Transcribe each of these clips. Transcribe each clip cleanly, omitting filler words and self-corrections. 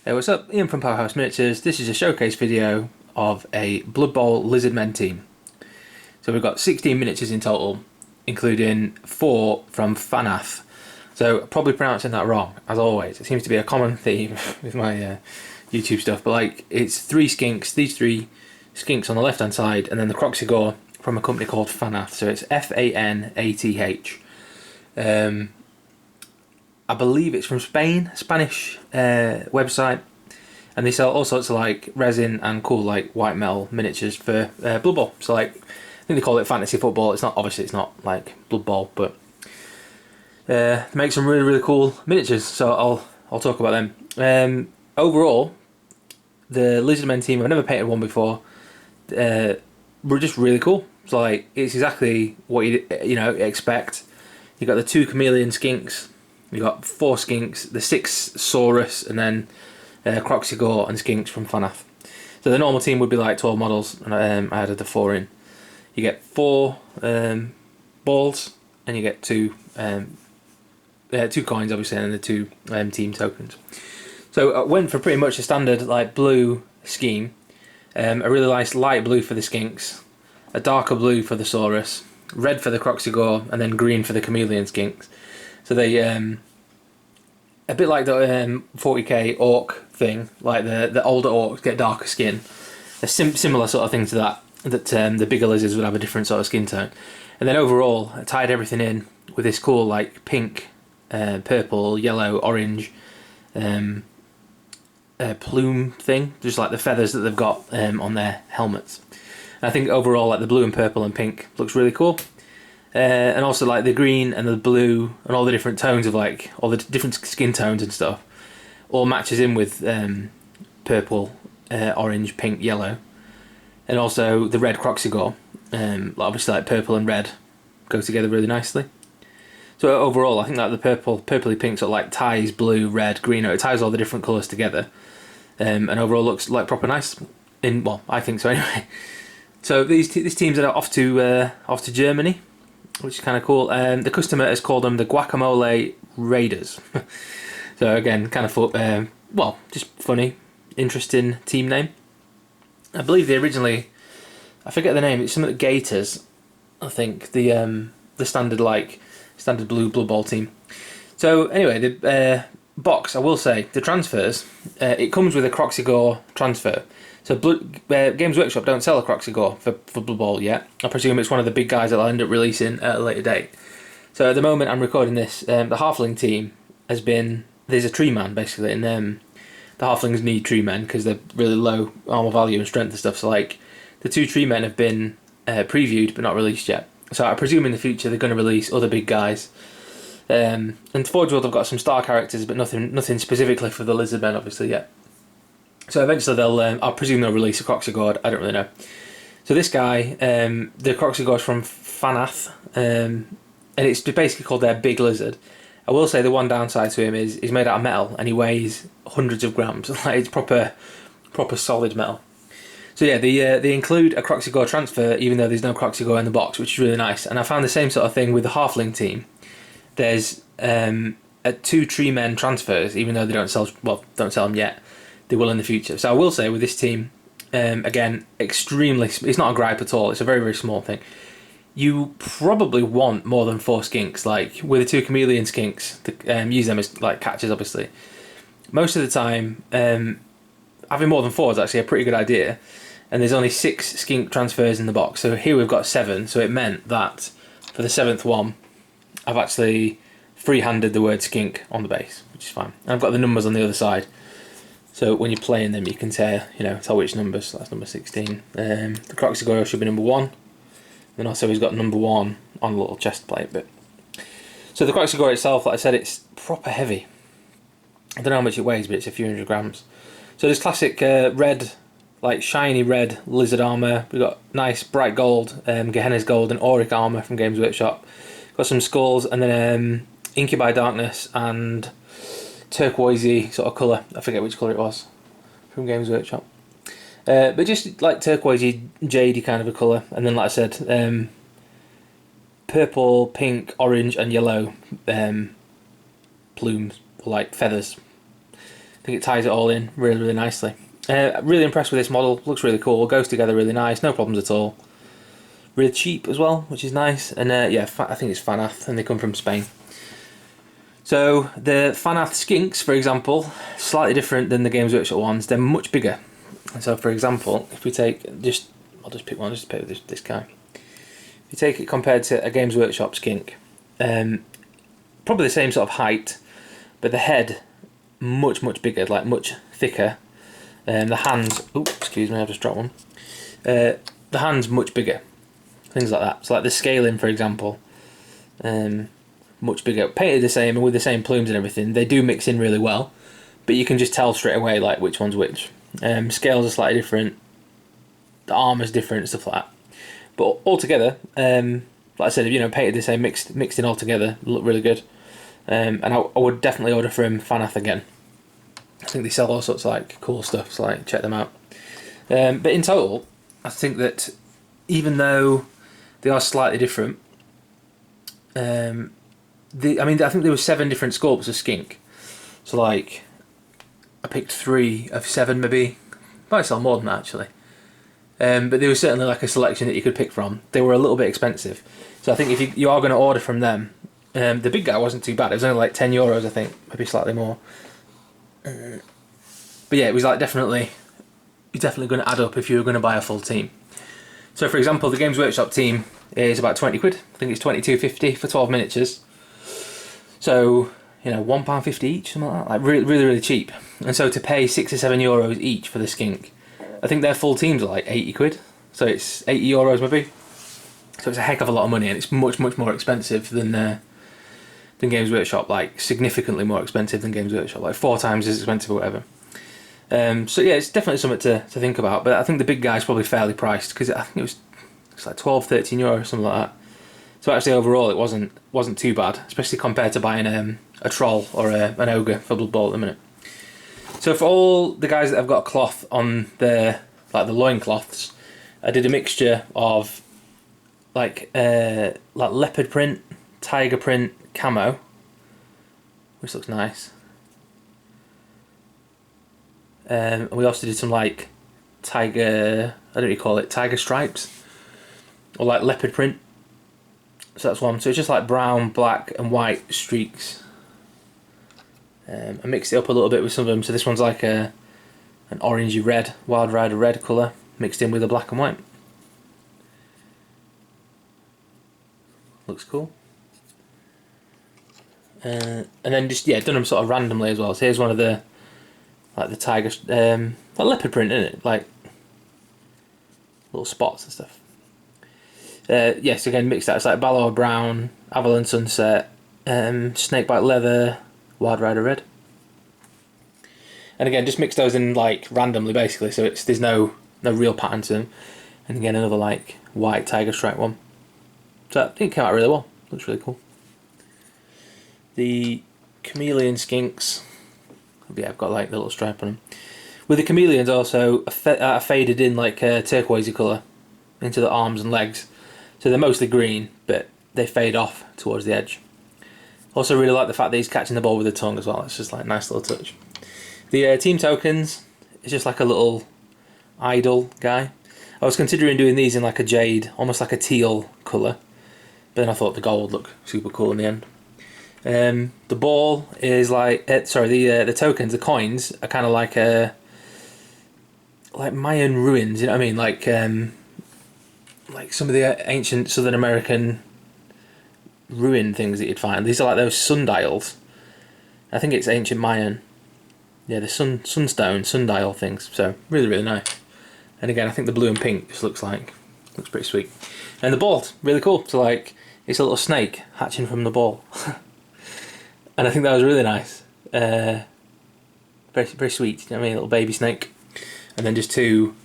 Hey, what's up? Ian from Powerhouse Miniatures. This is a showcase video of a Blood Bowl Lizardmen team. So we've got 16 miniatures in total, including 4 from Fanath. So probably pronouncing that wrong, as always. It seems to be a common theme with my YouTube stuff. But like, it's 3 skinks, these 3 skinks on the left hand side, and then the Proxy from a company called Fanath. So it's Fanath. I believe it's from Spain, Spanish website, and they sell all sorts of like resin and cool like white metal miniatures for Blood Bowl. So like, I think they call it fantasy football. It's not, obviously it's not like Blood Bowl, but they make some really cool miniatures. So I'll talk about them. Overall, the Lizardmen team, I've never painted one before. Were just really cool. So like, it's exactly what you expect. You got the 2 chameleon skinks. You got 4 skinks, the 6 Saurus, and then Proxies and skinks from Fanath. So the normal team would be like 12 models, and I added the 4 in. You get 4 balls, and you get 2 coins, obviously, and the 2 team tokens. So I went for pretty much a standard like blue scheme. A really nice light blue for the skinks, a darker blue for the Saurus, red for the Proxies, and then green for the chameleon skinks. So they, a bit like the 40k orc thing, like the older orcs get darker skin. A similar sort of thing to that the bigger lizards would have a different sort of skin tone. And then overall, I tied everything in with this cool like pink, purple, yellow, orange plume thing, just like the feathers that they've got on their helmets. And I think overall, like the blue and purple and pink looks really cool. And also like the green and the blue and all the different tones of like all the different skin tones and stuff all matches in with purple, orange, pink, yellow, and also the red Croxigore. Obviously like purple and red go together really nicely. So overall I think that the purpley pink sort of like ties blue, red, green, it ties all the different colours together, and overall looks like proper nice. Well, I think so anyway. So these teams are off to Germany, which is kind of cool. The customer has called them the Guacamole Raiders. So again, kind of well, just funny, interesting team name. I believe they originally, I forget the name. It's something like Gators, I think. The standard blue Blood Bowl team. So anyway, the box, I will say, the transfers. It comes with a Croxigore transfer. So Games Workshop don't sell a Croxigore for Blood Bowl yet. I presume it's one of the big guys that I'll end up releasing at a later date. So at the moment I'm recording this, the Halfling team has been, there's a tree man basically, and the Halflings need tree men because they're really low armor value and strength and stuff. So like the 2 tree men have been previewed but not released yet. So I presume in the future they're going to release other big guys. And Forge World have got some star characters, but nothing specifically for the Lizardmen obviously yet. So eventually I presume they'll release a Croxigore, I don't really know. So this guy, the Croxigore is from Fanath, and it's basically called their Big Lizard. I will say the one downside to him is he's made out of metal and he weighs hundreds of grams. Like it's proper solid metal. So yeah, they include a Croxigore transfer even though there's no Croxigore in the box, which is really nice. And I found the same sort of thing with the Halfling team. There's 2 tree men transfers, even though they don't sell them yet. They will in the future. So I will say with this team, again, extremely, it's not a gripe at all. It's a very small thing. You probably want more than 4 skinks. Like with the 2 chameleon skinks, use them as like catchers obviously. Most of the time, having more than 4 is actually a pretty good idea. And there's only 6 skink transfers in the box. So here we've got 7. So it meant that for the 7th one, I've actually free-handed the word skink on the base, which is fine. And I've got the numbers on the other side. So when you're playing them, you can tell which numbers. So that's number 16. The Croxigore should be number 1. And also he's got number 1 on a little chest plate. But so the Croxigore itself, like I said, it's proper heavy. I don't know how much it weighs, but it's a few hundred grams. So this classic red, like shiny red lizard armour. We've got nice bright gold, Gehenna's gold and auric armour from Games Workshop. Got some skulls and then Incubi Darkness and turquoisey sort of colour. I forget which colour it was from Games Workshop. But just like turquoisey, jadey kind of a colour. And then like I said, purple, pink, orange and yellow plumes, or like feathers. I think it ties it all in really, really nicely. Really impressed with this model. Looks really cool. Goes together really nice. No problems at all. Really cheap as well, which is nice. And yeah, I think it's Fanath, and they come from Spain. So the Fanath skinks, for example, slightly different than the Games Workshop ones. They're much bigger. And so, for example, if we take I'll just pick one just to pick with this guy. If you take it compared to a Games Workshop skink, probably the same sort of height, but the head much bigger, like much thicker. The hands, excuse me, I've just dropped one. The hands much bigger, things like that. So like the scaling, for example, much bigger, painted the same and with the same plumes and everything. They do mix in really well, but you can just tell straight away like which one's which. Scales are slightly different, the armour's different, stuff like that. But altogether, like I said, you know, painted the same, mixed in all together, look really good. And I would definitely order from Fanath again. I think they sell all sorts of like cool stuff, so like check them out. But in total, I think that even though they are slightly different, I think there were 7 different sculpts of skink. So like, I picked 3 of 7 maybe. Might sell more than that actually. But there was certainly like a selection that you could pick from. They were a little bit expensive. So I think if you are going to order from them, the big guy wasn't too bad. It was only like €10, I think, maybe slightly more. But yeah, it was like definitely going to add up if you were going to buy a full team. So for example, the Games Workshop team is about 20 quid. I think it's 22.50 for 12 miniatures. So, you know, £1.50 each, something like that. Like really cheap. And so to pay €6 or €7 each for the skink, I think their full teams are like 80 quid. So it's €80 maybe. So it's a heck of a lot of money, and it's much more expensive than Games Workshop, like significantly more expensive than Games Workshop, like 4 times as expensive or whatever. So yeah, it's definitely something to think about. But I think the big guy's probably fairly priced, because I think it's like €12-13, something like that. So actually overall it wasn't too bad, especially compared to buying a troll or an ogre for Blood Bowl at the minute. So for all the guys that have got cloth on their the loincloths, I did a mixture of like leopard print, tiger print, camo, which looks nice. And we also did some like tiger, I don't know what you call it, tiger stripes, or like leopard print. So that's one. So it's just like brown, black and white streaks. I mixed it up a little bit with some of them. So this one's like an orangey red, Wild Rider red colour, mixed in with a black and white. Looks cool. And then just done them sort of randomly as well. So here's one of the tiger, like leopard print, isn't it? Like little spots and stuff. Yes, again mixed that. It's like Balor brown, Avalon sunset, snakebite leather, Wild Rider red. And again, just mix those in like randomly, basically. So there's no real pattern to them. And again, another like white tiger stripe one. So I think it came out really well. Looks really cool. The chameleon skinks, yeah, I've got like the little stripe on them. With the chameleons also, I faded in like a turquoisey colour into the arms and legs. So they're mostly green, but they fade off towards the edge. Also really like the fact that he's catching the ball with the tongue as well. It's just like a nice little touch. The team tokens is just like a little idol guy. I was considering doing these in like a jade, almost like a teal colour, but then I thought the gold would look super cool in the end. The ball is like, the tokens, the coins are kind of like Mayan ruins. You know what I mean? Like some of the ancient Southern American ruin things that you'd find. These are like those sundials. I think it's ancient Mayan. Yeah, the sunstone, sundial things. So really nice. And again, I think the blue and pink just looks pretty sweet. And the ball's really cool. So like, it's a little snake hatching from the ball. And I think that was really nice. Very sweet. You know what I mean? A little baby snake. And then just 2.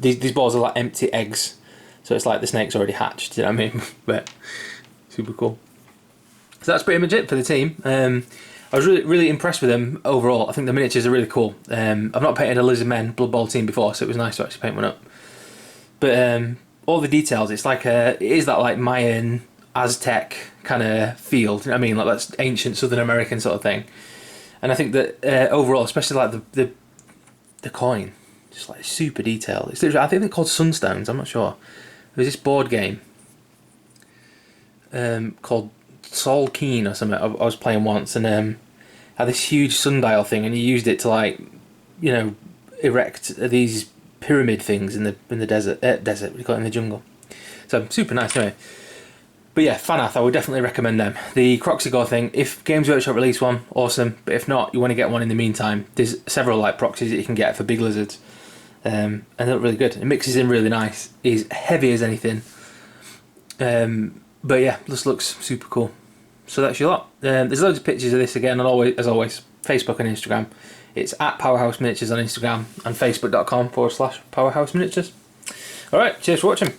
These balls are like empty eggs. So it's like the snake's already hatched. You know what I mean? But super cool. So that's pretty much it for the team. I was really impressed with them overall. I think the miniatures are really cool. I've not painted a Lizardmen Blood Bowl team before, so it was nice to actually paint one up. But all the details, it's like it is that like Mayan, Aztec kind of feel. You know what I mean? Like that's ancient Southern American sort of thing. And I think that overall, especially like the coin, just like super detailed. It's literally, I think they're called Sunstones. I'm not sure. There's this board game called Sol Keen or something. I was playing once, and had this huge sundial thing, and you used it to like, you know, erect these pyramid things in the desert. Desert, we call it in the jungle. So super nice anyway. But yeah, Fanath, I would definitely recommend them. The Croxigore thing, if Games Workshop release one, awesome. But if not, you want to get one in the meantime. There's several like proxies that you can get for big lizards. And they look really good. It mixes in really nice. It's heavy as anything. But yeah, this looks super cool. So that's your lot. There's loads of pictures of this again, and as always, Facebook and Instagram. It's at Powerhouse Miniatures on Instagram and facebook.com/Powerhouse Miniatures. Alright, cheers for watching.